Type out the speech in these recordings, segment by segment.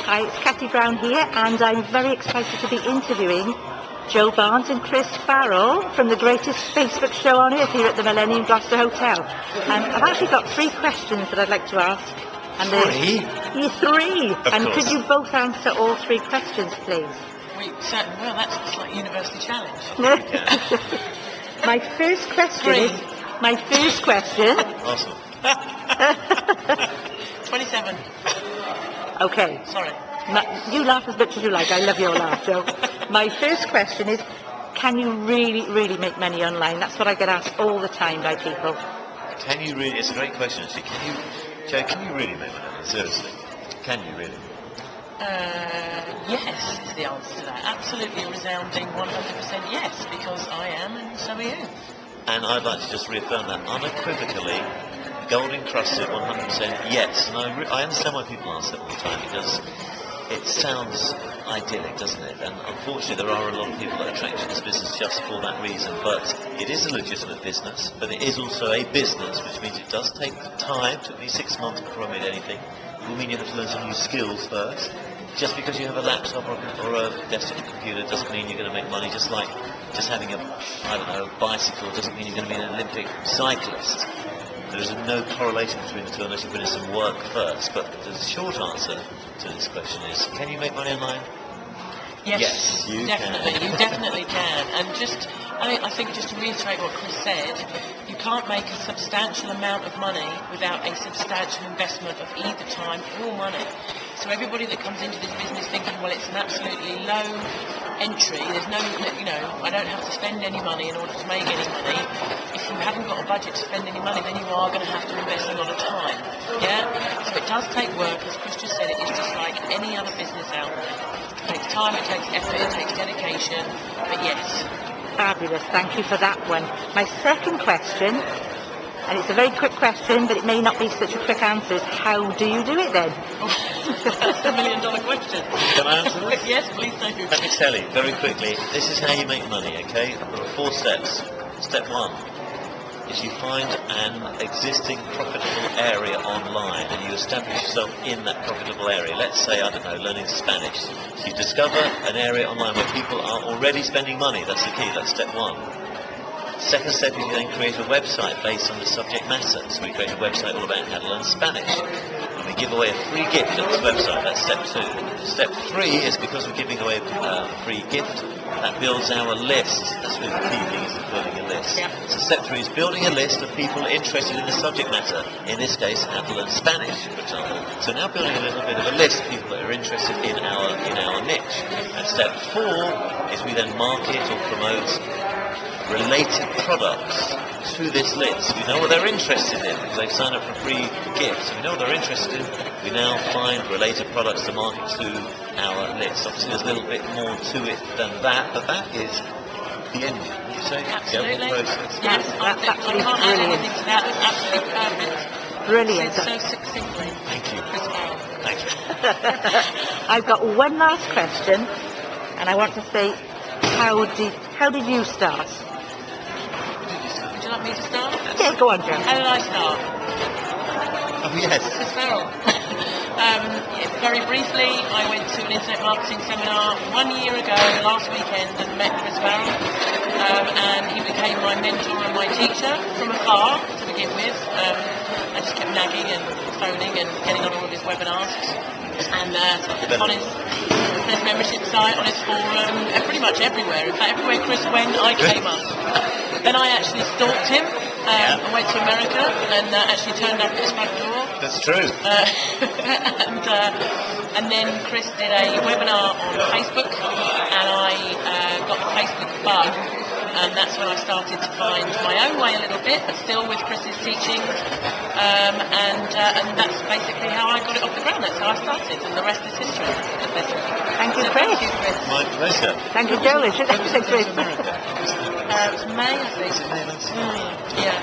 Hi, it's Cathie Brown here, and I'm very excited to be interviewing Jo Barnes and Chris Farrell from the greatest Facebook show on earth here at the Millennium Gloucester Hotel. I've actually got 3 questions that I'd like to ask. And 3? Yeah, 3. Of and course. Could you both answer all 3 questions, please? We certainly will. That's like university challenge. My first question 3. is... My first question... Awesome. 27. Okay. Sorry. You laugh as much as you like. I love your laugh, Jo. My first question is, can you really make money online? That's what I get asked all the time by people. Can you really? It's a great question, actually. Jo, can you really make money? Seriously. Can you really? Yes is the answer to that. Absolutely a resounding 100% yes, because I am and so are you. And I'd like to just reaffirm that unequivocally, golden crusted 100% yes. And I understand why people ask that all the time, because it sounds idyllic, doesn't it? And unfortunately there are a lot of people that are attracted to this business just for that reason. But it is a legitimate business, but it is also a business, which means it does take time. It took me 6 months before I made anything. It will mean you have to learn some new skills first. Just because you have a laptop or a desktop computer doesn't mean you're going to make money. Just like just having a bicycle doesn't mean you're going to be an Olympic cyclist. There is no correlation between the two unless you put in some work first. But the short answer to this question is, can you make money online? Yes, you definitely. can. You definitely can. And I think just to reiterate what Chris said, you can't make a substantial amount of money without a substantial investment of either time or money. So everybody that comes into this business thinking, well, it's an absolutely low entry, there's no, I don't have to spend any money in order to make any money. If you haven't got a budget to spend any money, then you are going to have to invest a lot of time. Yeah? So it does take work, as Chris just said, it is just like any other business out there. It takes time, it takes effort, it takes dedication, but yes. Fabulous, thank you for that one. My second question, and it's a very quick question, but it may not be such a quick answer, is how do you do it then? That's the $1 million question. Can I answer this? Yes, please do. Let me tell you very quickly, this is how you make money, okay? There are 4 steps. Step 1 is you find an existing profitable area online and you establish yourself in that profitable area. Let's say, I don't know, learning Spanish. So you discover an area online where people are already spending money. That's the key. That's step 1. Second step is you then create a website based on the subject matter. So we create a website all about how to learn Spanish. And we give away a free gift at this website. That's step 2. Step 3 is, because we're giving away a free gift, that builds our list. That's really the key thing, is building a list. Yeah. So step 3 is building a list of people interested in the subject matter. In this case, how to learn Spanish, for example. So now building a little bit of a list of people that are interested in our niche. And step 4 is we then market or promote related products to this list. We know what they're interested in because they've signed up for free gifts. So we know what they're interested in. We now find related products to market to our list. Obviously there's a little bit more to it than that, but that is the engine. Would you say? Absolutely. The process. Yes, That's I absolutely can't add brilliant. anything to that. That's absolutely perfect. Brilliant. Said so succinctly. Thank you. Chris Farrell. Thank you. I've got one last question, and I want to say, how did you start? Would you like me to start? Yeah, go on, Jo. How did I start? Oh yes. Chris Farrell. Very briefly, I went to an internet marketing seminar 1 year ago, last weekend, and met Chris Farrell. And he became my mentor and my teacher from afar to begin with. I just kept nagging and phoning and getting on all of his webinars. And on his membership site, on his forum, pretty much everywhere. In fact, everywhere Chris went, I came up. Then I actually stalked him. I went to America and actually turned up at his front door. That's true. And then Chris did a webinar on Facebook, and I got the Facebook bug, and that's when I started to find my own way a little bit, but still with Chris's teachings, and that's basically how I got it off the ground. That's how I started, and the rest is history. Thank you, So Chris. thank you, Chris. My pleasure. Thank you, Jo. It's Chris. It was May, I think. Yeah.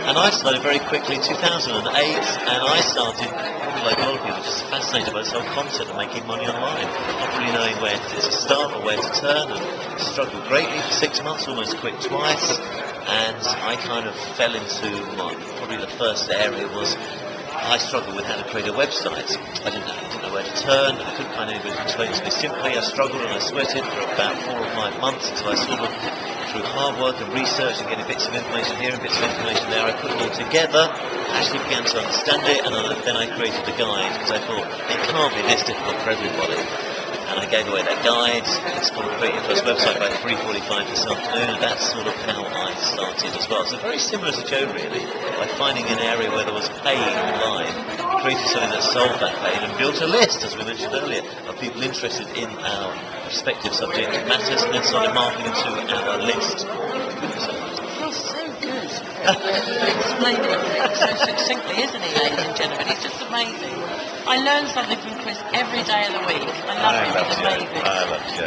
And I started very quickly, 2008, and I started, probably like a lot of people, just fascinated by this whole concept of making money online, not really knowing where to start or where to turn, and struggled greatly for 6 months, almost quit twice, and I kind of fell into probably the first area was I struggled with how to create a website. I didn't know where to turn. I couldn't find anybody to explain to me simply. I struggled and I sweated for about 4 or 5 months until I sort of, through hard work and research and getting bits of information here and bits of information there, I put it all together, actually began to understand it, and then I created the guide because I thought it can't be this difficult for everybody. And I gave away that guide. It's called Create Your First Website by 3:45 this afternoon, and that's sort of how I started as well. So very similar to Jo, really, by finding an area where there was pain online, created something that solved that pain, and built a list, as we mentioned earlier, of people interested in our respective subject matters, and then started marketing to our list. He's so good. Explaining it so succinctly, isn't he, ladies and gentlemen? It's just amazing. I learn something from Chris every day of the week. I love him. He's amazing. I love Jo.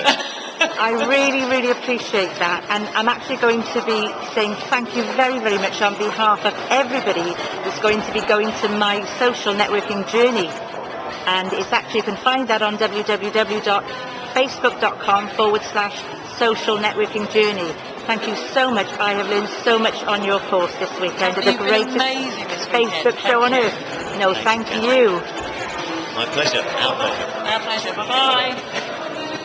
I really, really appreciate that, and I'm actually going to be saying thank you very, very much on behalf of everybody that's going to be going to my social networking journey. And it's actually, you can find that on www.facebook.com/social networking journey. Thank you so much. I have learned so much on your course this weekend. You've been amazing this Facebook weekend. show on earth. No, thank you. My pleasure. Our pleasure. Our pleasure. Bye-bye.